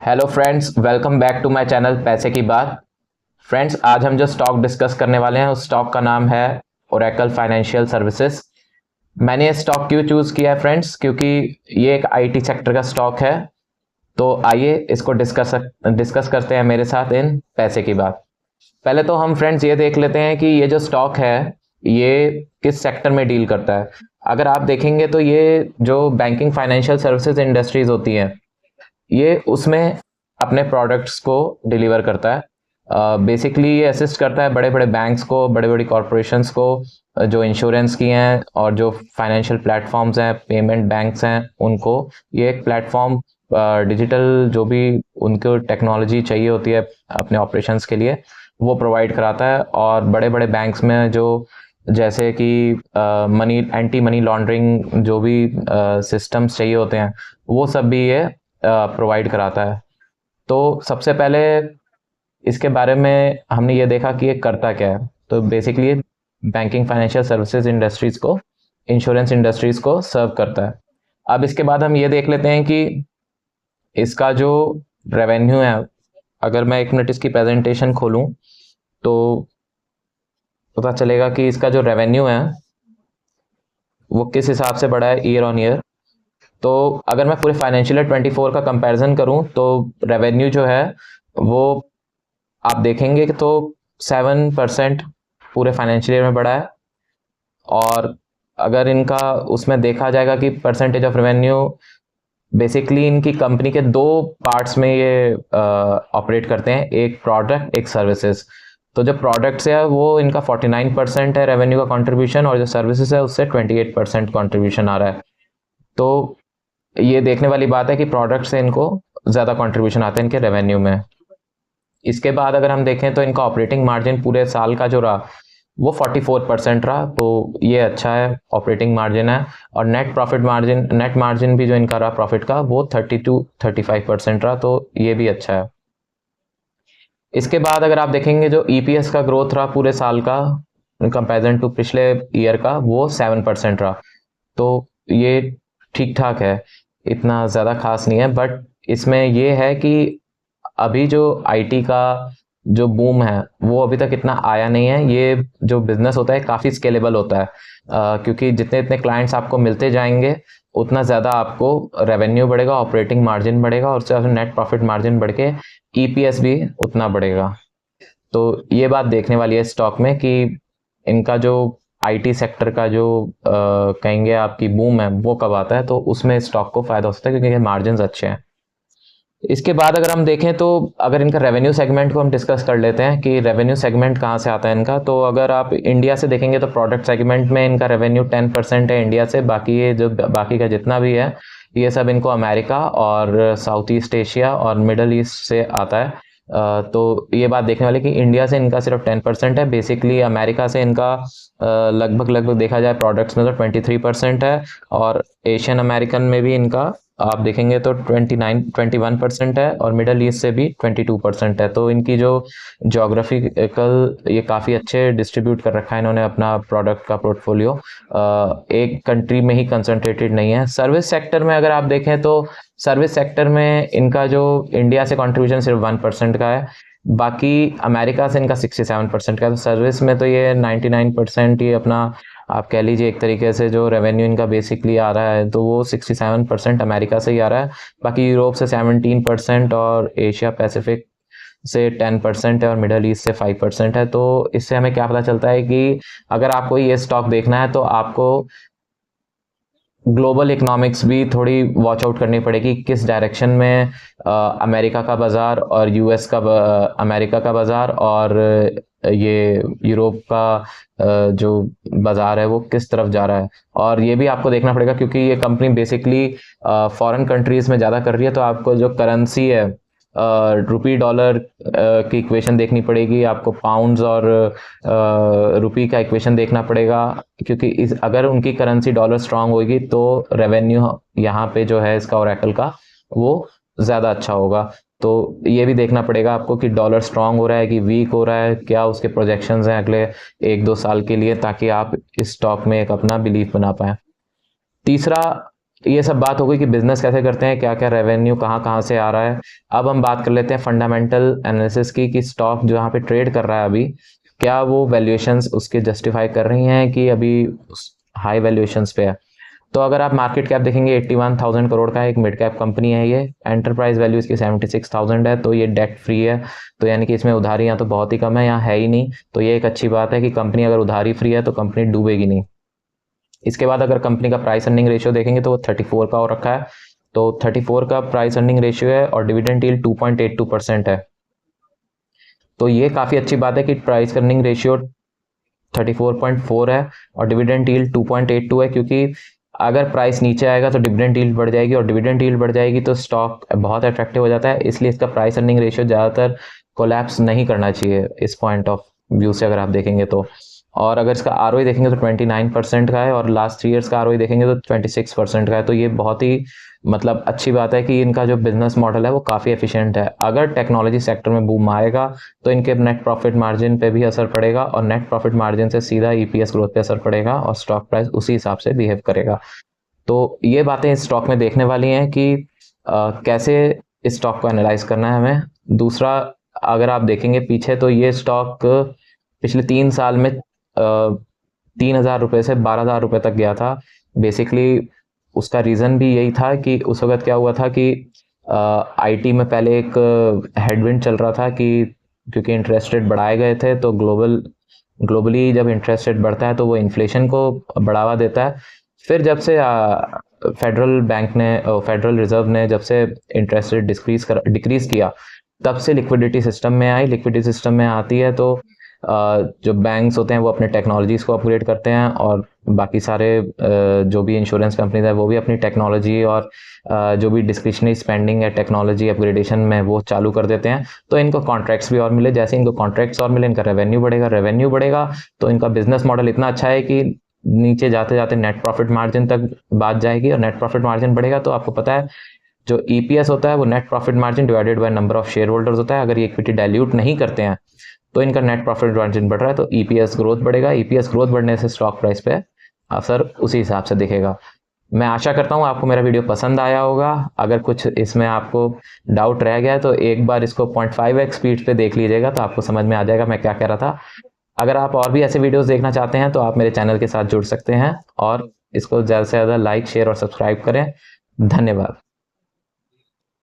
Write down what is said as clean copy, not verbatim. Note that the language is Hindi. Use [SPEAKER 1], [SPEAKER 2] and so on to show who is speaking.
[SPEAKER 1] Hello friends, welcome back to my channel पैसे की बात। फ्रेंड्स, आज हम जो स्टॉक डिस्कस करने वाले हैं उस स्टॉक का नाम है ओरेकल फाइनेंशियल सर्विसेज। मैंने ये स्टॉक क्यों चूज़ किया है फ्रेंड्स, क्योंकि ये एक आईटी सेक्टर का स्टॉक है। तो आइए इसको डिस्कस करते हैं मेरे साथ इन पैसे की बात। पहले तो हम फ्रेंड्स ये देख लेते हैं कि ये जो स्टॉक है ये किस सेक्टर में डील करता है। अगर आप देखेंगे तो ये जो बैंकिंग फाइनेंशियल सर्विसेज इंडस्ट्रीज होती हैं ये उसमें अपने प्रोडक्ट्स को डिलीवर करता है। बेसिकली ये असिस्ट करता है बड़े बड़े बैंक्स को, बड़े बड़ी कॉरपोरेशंस को, जो इंश्योरेंस की हैं और जो फाइनेंशियल प्लेटफॉर्म्स हैं, पेमेंट बैंक्स हैं, उनको ये एक प्लेटफॉर्म डिजिटल जो भी उनको टेक्नोलॉजी चाहिए होती है अपने ऑपरेशंस के लिए वो प्रोवाइड कराता है। और बड़े बड़े बैंक्स में जो जैसे कि मनी एंटी मनी लॉन्ड्रिंग जो भी सिस्टम्स चाहिए होते हैं वो सब भी ये प्रोवाइड कराता है। तो सबसे पहले इसके बारे में हमने ये देखा कि ये करता क्या है। तो basically banking financial services industries को, इंश्योरेंस इंडस्ट्रीज को सर्व करता है। अब इसके बाद हम ये देख लेते हैं कि इसका जो रेवेन्यू है, अगर मैं एक मिनट इसकी प्रेजेंटेशन खोलूं तो पता चलेगा कि इसका जो रेवेन्यू है वो किस हिसाब से बढ़ा है ईयर ऑन ईयर। तो अगर मैं पूरे फाइनेंशियल ईयर 24 का कंपैरिजन करूं तो रेवेन्यू जो है वो आप देखेंगे कि तो 7% पूरे फाइनेंशियल ईयर में बढ़ा है। और अगर इनका उसमें देखा जाएगा कि परसेंटेज ऑफ रेवेन्यू, बेसिकली इनकी कंपनी के दो पार्ट्स में ये ऑपरेट करते हैं, एक प्रोडक्ट एक सर्विसेज। तो जो प्रोडक्ट्स है वो इनका 49% है रेवेन्यू का कंट्रीब्यूशन, और जो सर्विसेज है उससे 28% कंट्रीब्यूशन आ रहा है। तो ये देखने वाली बात है कि प्रोडक्ट से इनको ज़्यादा कंट्रीब्यूशन आता है इनके रेवेन्यू में। इसके बाद अगर हम देखें तो इनका ऑपरेटिंग मार्जिन पूरे साल का जो रहा वो 44% रहा, तो ये अच्छा है, ऑपरेटिंग मार्जिन है। और नेट मार्जिन भी जो इनका रहा प्रॉफिट का वो 30-35% रहा, तो ये भी अच्छा है। इसके बाद अगर आप देखेंगे जो ईपीएस का ग्रोथ रहा पूरे साल का कंपेरिजन टू पिछले ईयर का वो 7% रहा। तो ये ठीक ठाक है, इतना ज़्यादा खास नहीं है। बट इसमें ये है कि अभी जो आईटी का जो बूम है वो अभी तक इतना आया नहीं है। ये जो बिजनेस होता है काफ़ी स्केलेबल होता है, क्योंकि जितने इतने क्लाइंट्स आपको मिलते जाएंगे उतना ज़्यादा आपको रेवेन्यू बढ़ेगा, ऑपरेटिंग मार्जिन बढ़ेगा, और उससे नेट प्रॉफिट मार्जिन बढ़ के ईपीएस भी उतना बढ़ेगा। तो ये बात देखने वाली है स्टॉक में कि इनका जो आईटी सेक्टर का जो कहेंगे आपकी बूम है वो कब आता है, तो उसमें स्टॉक को फायदा हो सकता है क्योंकि मार्जिन अच्छे हैं। इसके बाद अगर हम देखें तो अगर इनका रेवेन्यू सेगमेंट को हम डिस्कस कर लेते हैं कि रेवेन्यू सेगमेंट कहाँ से आता है इनका। तो अगर आप इंडिया से देखेंगे तो प्रोडक्ट सेगमेंट में इनका रेवेन्यू 10% है इंडिया से। बाकी ये जो बाकी का जितना भी है ये सब इनको अमेरिका और साउथ ईस्ट एशिया और मिडल ईस्ट से आता है। तो ये बात देखने वाली कि इंडिया से इनका सिर्फ 10% है। बेसिकली अमेरिका से इनका लगभग देखा जाए प्रोडक्ट्स में तो 23% है, और एशियन अमेरिकन में भी इनका आप देखेंगे तो 21% है, और मिडल ईस्ट से भी 22% है। तो इनकी जो जोग्राफिकल ये काफ़ी अच्छे डिस्ट्रीब्यूट कर रखा है इन्होंने अपना प्रोडक्ट का पोर्टफोलियो, एक कंट्री में ही कंसंट्रेटेड नहीं है। सर्विस सेक्टर में अगर आप देखें तो सर्विस सेक्टर में इनका जो इंडिया से कंट्रीब्यूशन सिर्फ 1% का है, बाकी अमेरिका से इनका 67% का है। तो सर्विस में तो ये 99% ये अपना आप कह लीजिए एक तरीके से जो रेवेन्यू इनका बेसिकली आ रहा है तो वो 67% अमेरिका से ही आ रहा है। बाकी यूरोप से 17% और एशिया पैसिफिक से 10% है और मिडल ईस्ट से 5% है। तो इससे हमें क्या पता चलता है कि अगर आपको ये स्टॉक देखना है तो आपको ग्लोबल इकोनॉमिक्स भी थोड़ी वॉच आउट करनी पड़ेगी, किस डायरेक्शन में अमेरिका का बाज़ार और यूएस का अमेरिका का बाज़ार और ये यूरोप का जो बाज़ार है वो किस तरफ जा रहा है। और ये भी आपको देखना पड़ेगा क्योंकि ये कंपनी बेसिकली फॉरेन कंट्रीज़ में ज़्यादा कर रही है, तो आपको जो करेंसी है रुपी डॉलर की इक्वेशन देखनी पड़ेगी, आपको पाउंड्स और रुपी का इक्वेशन देखना पड़ेगा, क्योंकि अगर उनकी करेंसी डॉलर स्ट्रांग होगी तो रेवेन्यू यहाँ पे जो है इसका ओरेकल का वो ज़्यादा अच्छा होगा। तो ये भी देखना पड़ेगा आपको कि डॉलर स्ट्रांग हो रहा है कि वीक हो रहा है, क्या उसके प्रोजेक्शंस हैं अगले 1-2 साल के लिए, ताकि आप इस स्टॉक में एक अपना बिलीफ बना पाएँ। तीसरा ये सब बात हो गई कि बिजनेस कैसे करते हैं, क्या क्या रेवेन्यू कहाँ कहाँ से आ रहा है। अब हम बात कर लेते हैं फंडामेंटल एनालिसिस की, कि स्टॉक जहाँ पे ट्रेड कर रहा है अभी, क्या वो वैल्यूएशंस उसके जस्टिफाई कर रही हैं कि अभी हाई वैल्यूएशंस पे है। तो अगर आप मार्केट कैप देखेंगे 81,000 करोड़ का एक मिड कैप कंपनी है ये, एंटरप्राइज वैल्यू इसकी 76,000 है, तो ये डेट फ्री है, तो यानी कि इसमें उधारी या तो बहुत ही कम है या है ही नहीं। तो ये एक अच्छी बात है कि कंपनी अगर उधारी फ्री है तो कंपनी डूबेगी नहीं। इसके बाद अगर कंपनी का प्राइस अर्निंग रेशियो देखेंगे तो वो 34 का हो रखा है, तो 34 का प्राइस अर्निंग रेशियो है और डिविडेंड यील्ड 2.82% है। तो ये काफ़ी अच्छी बात है कि प्राइस अर्निंग रेशियो 34.4 है और डिविडेंड यील्ड 2.82 है, क्योंकि अगर प्राइस नीचे आएगा तो डिविडेंड यील्ड बढ़ जाएगी और डिविडेंड यील्ड बढ़ जाएगी तो स्टॉक बहुत अट्रैक्टिव हो जाता है। इसलिए इसका प्राइस अर्निंग रेशियो ज़्यादातर कोलैप्स नहीं करना चाहिए इस पॉइंट ऑफ व्यू से अगर आप देखेंगे तो। और अगर इसका आरओई देखेंगे तो 29% का है और लास्ट 3 ईयर्स का आरओई देखेंगे तो 26% का है। तो ये बहुत ही मतलब अच्छी बात है कि इनका जो बिजनेस मॉडल है वो काफ़ी एफिशिएंट है। अगर टेक्नोलॉजी सेक्टर में बूम आएगा तो इनके नेट प्रॉफिट मार्जिन पे भी असर पड़ेगा और नेट प्रॉफिट मार्जिन से सीधा ईपीएस ग्रोथ पे असर पड़ेगा और स्टॉक प्राइस उसी हिसाब से बिहेव करेगा। तो ये बातें इस स्टॉक में देखने वाली हैं कि कैसे इस स्टॉक को एनालाइज करना है हमें। दूसरा, अगर आप देखेंगे पीछे तो ये स्टॉक पिछले 3 साल में 3,000 रुपये से 12,000 रुपये तक गया था। बेसिकली उसका रीज़न भी यही था कि उस वक्त क्या हुआ था कि आईटी में पहले एक हेडविंड चल रहा था कि क्योंकि इंटरेस्ट रेट बढ़ाए गए थे, तो ग्लोबली जब इंटरेस्ट रेट बढ़ता है तो वो इन्फ्लेशन को बढ़ावा देता है। फिर जब से फेडरल रिजर्व ने जब से इंटरेस्ट रेट डिक्रीज किया, तब से लिक्विडिटी सिस्टम में आई। लिक्विडिटी सिस्टम में आती है तो जो बैंक्स होते हैं वो अपने टेक्नोलॉजीज़ को अपग्रेड करते हैं और बाकी सारे जो भी इंश्योरेंस कंपनीज है वो भी अपनी टेक्नोलॉजी और जो भी डिस्क्रिशनरी स्पेंडिंग है टेक्नोलॉजी अपग्रेडेशन में वो चालू कर देते हैं। तो इनको कॉन्ट्रैक्ट्स भी और मिले, जैसे इनको कॉन्ट्रैक्ट्स और मिले इनका रेवेन्यू बढ़ेगा। तो इनका बिजनेस मॉडल इतना अच्छा है कि नीचे जाते जाते नेट प्रॉफिट मार्जिन तक बात जाएगी और नेट प्रॉफिट मार्जिन बढ़ेगा तो आपको पता है जो ईपीएस होता है वो net profit margin divided by number of share holders होता है। अगर ये इक्विटी डाइल्यूट नहीं करते हैं तो इनका नेट प्रॉफिट मार्जिन बढ़ रहा है तो ईपीएस ग्रोथ बढ़ेगा। ईपीएस ग्रोथ बढ़ने से स्टॉक प्राइस पे असर उसी हिसाब से दिखेगा। मैं आशा करता हूँ आपको मेरा वीडियो पसंद आया होगा। अगर कुछ इसमें आपको डाउट रह गया है तो एक बार इसको 0.5x स्पीड पे देख लीजिएगा तो आपको समझ में आ जाएगा मैं क्या कह रहा था। अगर आप और भी ऐसे वीडियोस देखना चाहते हैं तो आप मेरे चैनल के साथ जुड़ सकते हैं और इसको ज़्यादा से ज़्यादा लाइक शेयर और सब्सक्राइब करें। धन्यवाद।